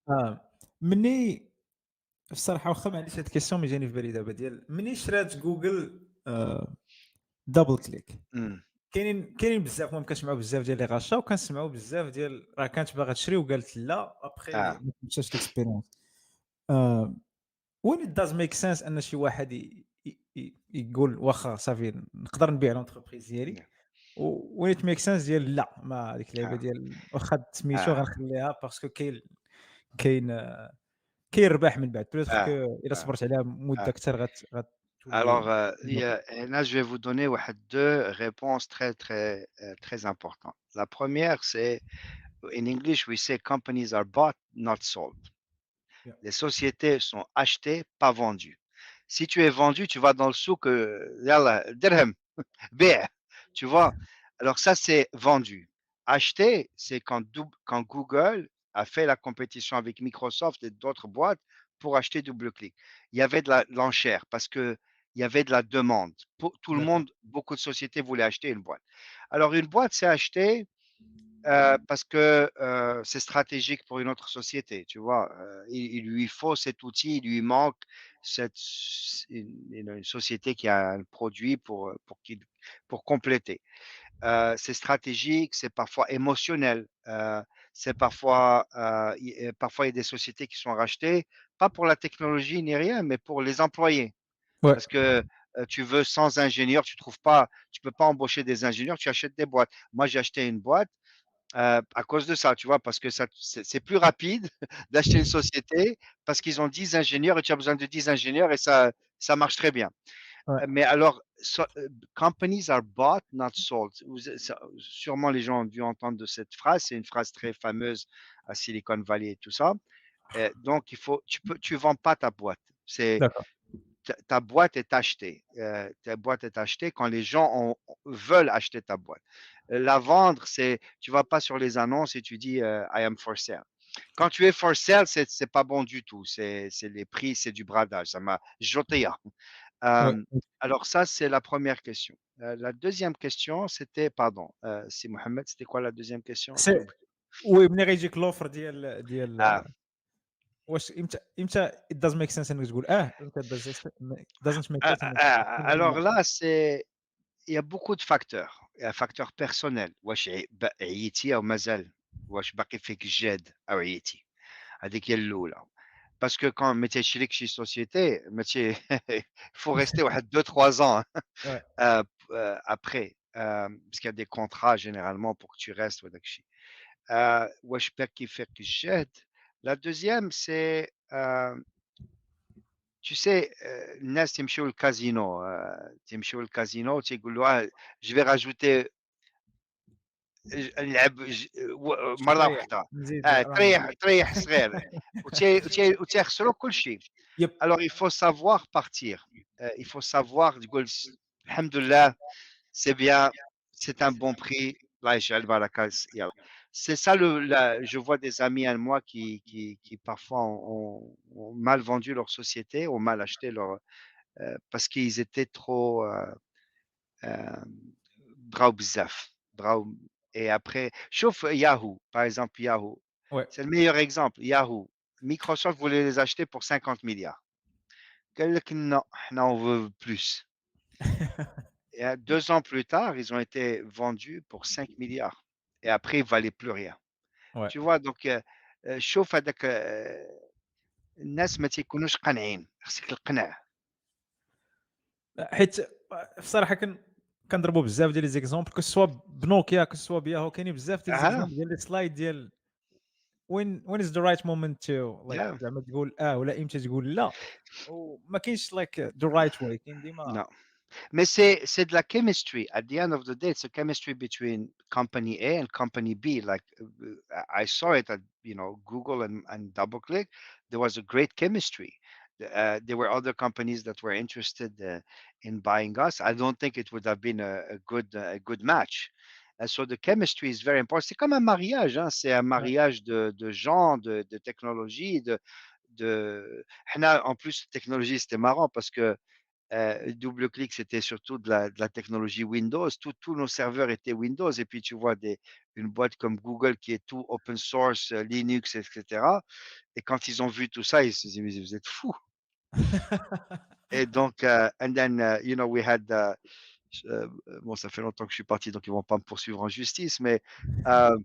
آه، مني الصراحة واخا ما عنديش هاد الكيسيون مي جاني في بالي دابا ديال مني شرات جوجل دبل كليك إمم، كاينين بزاف المهم كنسمعوا بزاف ديال لي غاشا وكنسمعوا بزاف ديال راه كانت باغا تشري وقالت لا ابخي آه، ما مشاتش ليكسبيريونس آآ وين it does make sense ان شي واحد يقول واخا صافي نقدر نبيع لونتربريز ديالي نعم، وين it make sense ديال لا ما هذيك اللعيبه آه، ديال واخا سميتو آه، غنخليها باسكو كاين كاين الربح من بعد بلوتر آه، كو الا آه، صبرت عليها مده آه. اكثر Alors, غتولي là, je vais vous donner واحد 2 réponses très importantes. La première, c'est in English, we say companies are bought, not sold. Yeah. Les sociétés sont achetées, pas vendues. Si tu es vendu, tu vas dans le souk, yallah, dirham, bih, tu vois? Alors ça, c'est vendu. Acheter, c'est quand Google a fait la compétition avec Microsoft et d'autres boîtes pour acheter DoubleClick. Il y avait de l'enchère parce qu'il y avait de la demande. Pour tout le D'accord. monde, beaucoup de sociétés voulaient acheter une boîte. Alors une boîte, c'est acheté parce que c'est stratégique pour une autre société, tu vois. Il lui faut cet outil, il lui manque une société qui a un produit pour compléter. C'est stratégique, c'est parfois émotionnel, c'est parfois il y a des sociétés qui sont rachetées, pas pour la technologie ni rien, mais pour les employés. Ouais, Parce que tu veux 100 ingénieurs, tu peux pas embaucher des ingénieurs, tu achètes des boîtes. Moi, j'ai acheté une boîte à cause de ça, tu vois? Parce que ça c'est plus rapide d'acheter une société parce qu'ils ont 10 ingénieurs et tu as besoin de 10 ingénieurs et ça marche très bien. ouais. Mais alors, companies are bought, not sold. Sûrement les gens ont dû entendre de cette phrase. C'est une phrase très fameuse à Silicon Valley et tout ça. Donc, tu vends pas ta boîte. C'est D'accord. ta boîte est achetée. Ta boîte est achetée quand les gens veulent acheter ta boîte. La vendre, c'est, tu vas pas sur les annonces et tu dis I am for sale. Quand tu es for sale, c'est pas bon du tout. C'est les prix, c'est du bradage. Ça m'a jeté. Ouais. Alors ça, c'est la première question. La deuxième question, c'était, pardon, c'est Mohamed, c'était quoi la deuxième question? J'ai سي oublié. وي ملي غيجيك l'offre ديال Ah, واش امتى it does make sense انك تقول امتى doesn't make sense انك تقول لا. alors là, il y a beaucoup de facteurs. Il y a un facteur personnel. واش عييتي أو مازال؟ واش باقي فيك الجاد أو عييتي؟ هذيك هي الأولى. Parce que quand ما تيشريك شي société ما تي il faut rester واحد 2-3 ans Ouais. après, parce qu'il y a des contrats généralement pour que tu restes وداك الشيء. واش باقي فيك الجهد؟ La deuxième c'est, tu sais, الناس تيمشيو للكازينو تيمشيو للكازينو تيقولوا je vais rajouter نلعب مرة شوية واحدة، نزيد راه تريح صغير وتيخسروا كل شيء. يب Alors il faut savoir partir, il faut savoir تقول الحمد لله c'est bien, c'est un bon prix, الله يجعل البركة يالّا. C'est ça je vois des amis à moi qui parfois ont mal vendu leur société, ont mal acheté leur, parce qu'ils étaient trop, بغاو بزاف، بغاو et après شوف Yahoo, par exemple Yahoo, ouais. c'est le meilleur exemple, Yahoo. Microsoft voulait les acheter pour 50 milliards. قال لك non, حنا on veut plus et 2 ans plus tard, ils ont été vendus pour 5 milliards et après ils valaient plus rien. Ouais. Tu vois? Donc شوف هذاك الناس ما تيكونوش قانعين، خصك القنع. حيت الصراحة كنضربوا بزاف ديال لي زيكزومبل كو سوا بنوكيا كو سوا بياهو كاينين بزاف ديال لي أها، زيكزومبل ديال لي سلايد ديال when is the right moment to like yeah, زعما تقول ولا إمتى تقول لا، وما كاينش like the right way كاين ديما non. Mais c'est de la chemistry. At the end of the day, it's a chemistry between company A and company B. Like I saw it at Google and DoubleClick. There was a great chemistry. There were other companies that were interested in buying us. I don't think it would have been a good match. And so the chemistry is very important. C'est comme un mariage, hein. C'est un ouais, mariage de gens, de technologie, de. En plus, technologie, c'était marrant parce que DoubleClick, c'était surtout de la technologie Windows. Tous nos serveurs étaient Windows. Et puis, tu vois une boîte comme Google qui est tout open source, Linux, etc. Et quand ils ont vu tout ça, ils se disaient, mais vous êtes fous. Et donc, and then, we had, bon, ça fait longtemps que je suis parti, donc ils vont pas me poursuivre en justice, mais uh,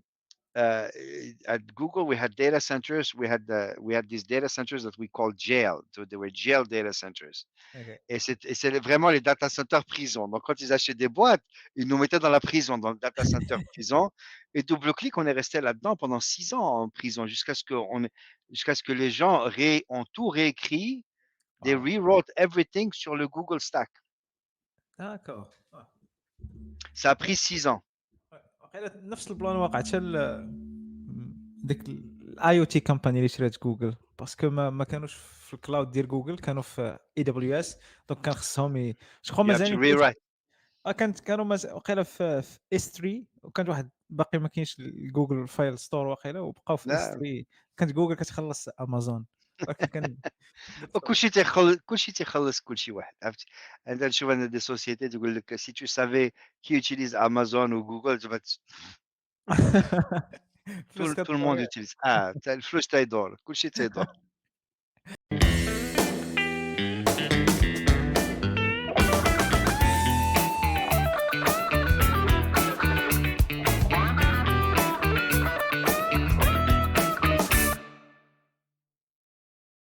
at Google, we had data centers. We had these data centers that we called jail. So they were jail data centers. OK. Et c'est vraiment les data centers prison. Donc, quand ils achetaient des boîtes, ils nous mettaient dans la prison, dans le data center prison. Et DoubleClick, on est resté là-dedans pendant 6 ans en prison, jusqu'à ce que les gens ont tout réécrit. They Waouh! rewrote everything sur le Google Stack. D'accord. Ça a pris 6 ans. وقيلا نفس البلان وقع حتى ديك الIoT company اللي شرات جوجل باسكو ما كانوش في الكلاود ديال جوجل كانوا في AWS دونك كان خصهم جو كخوا You have to مازالين rewrite. كانوا وقيلا في S3 وكانت واحد باقي ما كاينش الجوجل فايل ستور وقيلا وبقاو في لا، S3 كانت جوجل كتخلص امازون ولكن كان درت كل شيء كل شيء واحد عرفتي. انت تشوف ان دي سوسيتي تقول لك si tu savais qui utilise Amazon ou Google tout, فلوس tout le monde كتضيع utilise. الفلوس تيدور كل شيء تيدور.